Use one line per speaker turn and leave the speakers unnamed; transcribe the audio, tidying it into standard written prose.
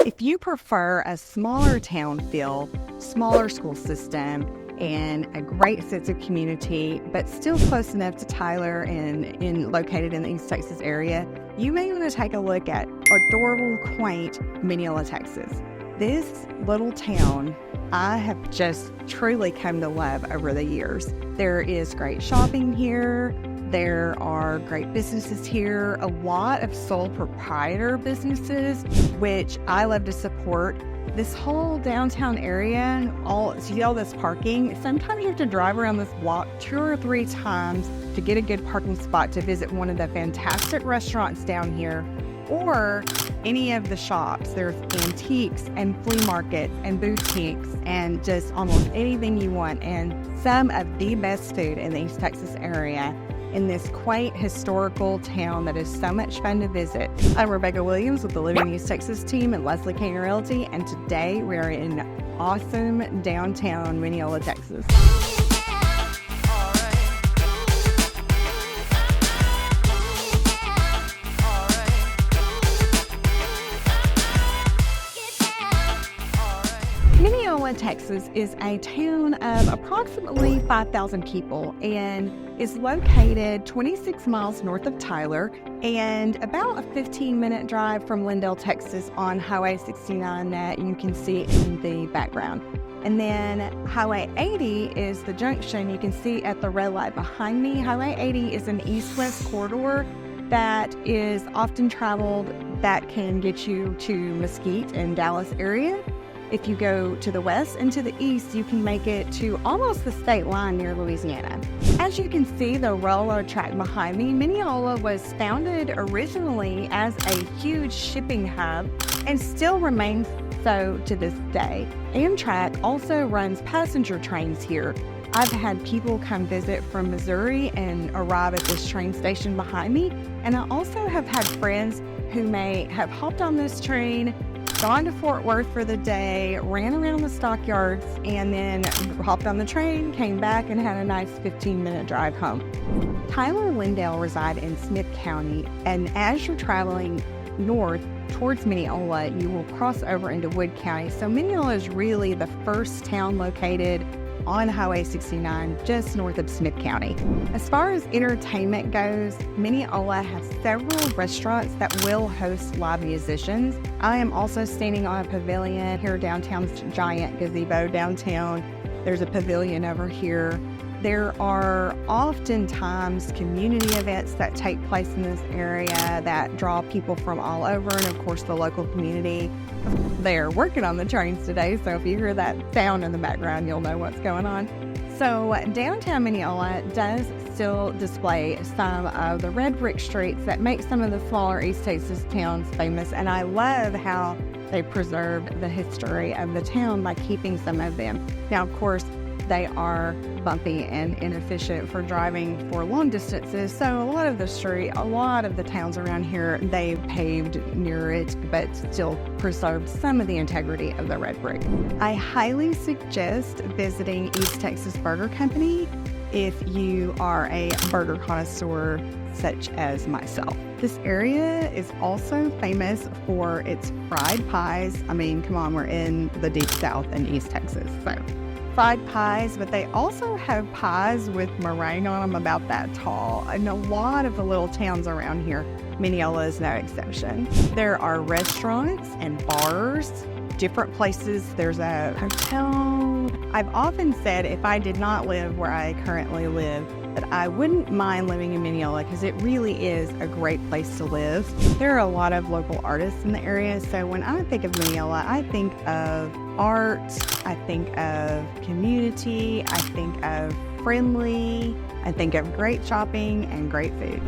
If you prefer a smaller town feel, smaller school system, and a great sense of community, but still close enough to Tyler and located in the East Texas area, you may want to take a look at adorable, quaint Mineola, Texas. This little town I have just truly come to love over the years. There is great shopping here. There are great businesses here, a lot of sole proprietor businesses, which I love to support. This whole downtown area, see all this parking, sometimes you have to drive around this block 2 or 3 times to get a good parking spot to visit one of the fantastic restaurants down here, or any of the shops. There's antiques and flea markets and boutiques and just almost anything you want, and some of the best food in the East Texas area in this quaint historical town that is so much fun to visit. I'm Rebecca Williams with the Living East Texas team at Nestled Realty, and today we're in awesome downtown Mineola, Texas. Mineola, Texas is a town of approximately 5,000 people and is located 26 miles north of Tyler and about a 15-minute drive from Lindale, Texas on Highway 69 that you can see in the background. And then Highway 80 is the junction you can see at the red light behind me. Highway 80 is an east-west corridor that is often traveled that can get you to Mesquite and Dallas area. If you go to the west and to the east, you can make it to almost the state line near Louisiana. As you can see the railroad track behind me, Mineola was founded originally as a huge shipping hub and still remains so to this day. Amtrak also runs passenger trains here. I've had people come visit from Missouri and arrive at this train station behind me, and I also have had friends who may have hopped on this train, gone to Fort Worth for the day, ran around the stockyards, and then hopped on the train, came back, and had a nice 15-minute drive home. Tyler and Lindale reside in Smith County, and as you're traveling north towards Mineola, you will cross over into Wood County. So Mineola is really the first town located on Highway 69, just north of Smith County. As far as entertainment goes, Mineola has several restaurants that will host live musicians. I am also standing on a pavilion here downtown's giant gazebo downtown. There's a pavilion over here. There are oftentimes community events that take place in this area that draw people from all over, and of course the local community. They're working on the trains today, so if you hear that sound in the background, you'll know what's going on. So downtown Mineola does still display some of the red brick streets that make some of the smaller East Texas towns famous, and I love how they preserved the history of the town by keeping some of them. Now, of course, they are bumpy and inefficient for driving for long distances, so a lot of the towns around here, they paved near it, but still preserved some of the integrity of the red brick. I highly suggest visiting East Texas Burger Company if you are a burger connoisseur such as myself. This area is also famous for its fried pies. I mean, come on, we're in the deep south in East Texas, so fried pies, but they also have pies with meringue on them about that tall. In a lot of the little towns around here, Mineola is no exception. There are restaurants and bars, different places. There's a hotel. I've often said if I did not live where I currently live, that I wouldn't mind living in Mineola because it really is a great place to live. There are a lot of local artists in the area, so when I think of Mineola, I think of art, I think of community, I think of friendly, I think of great shopping and great food.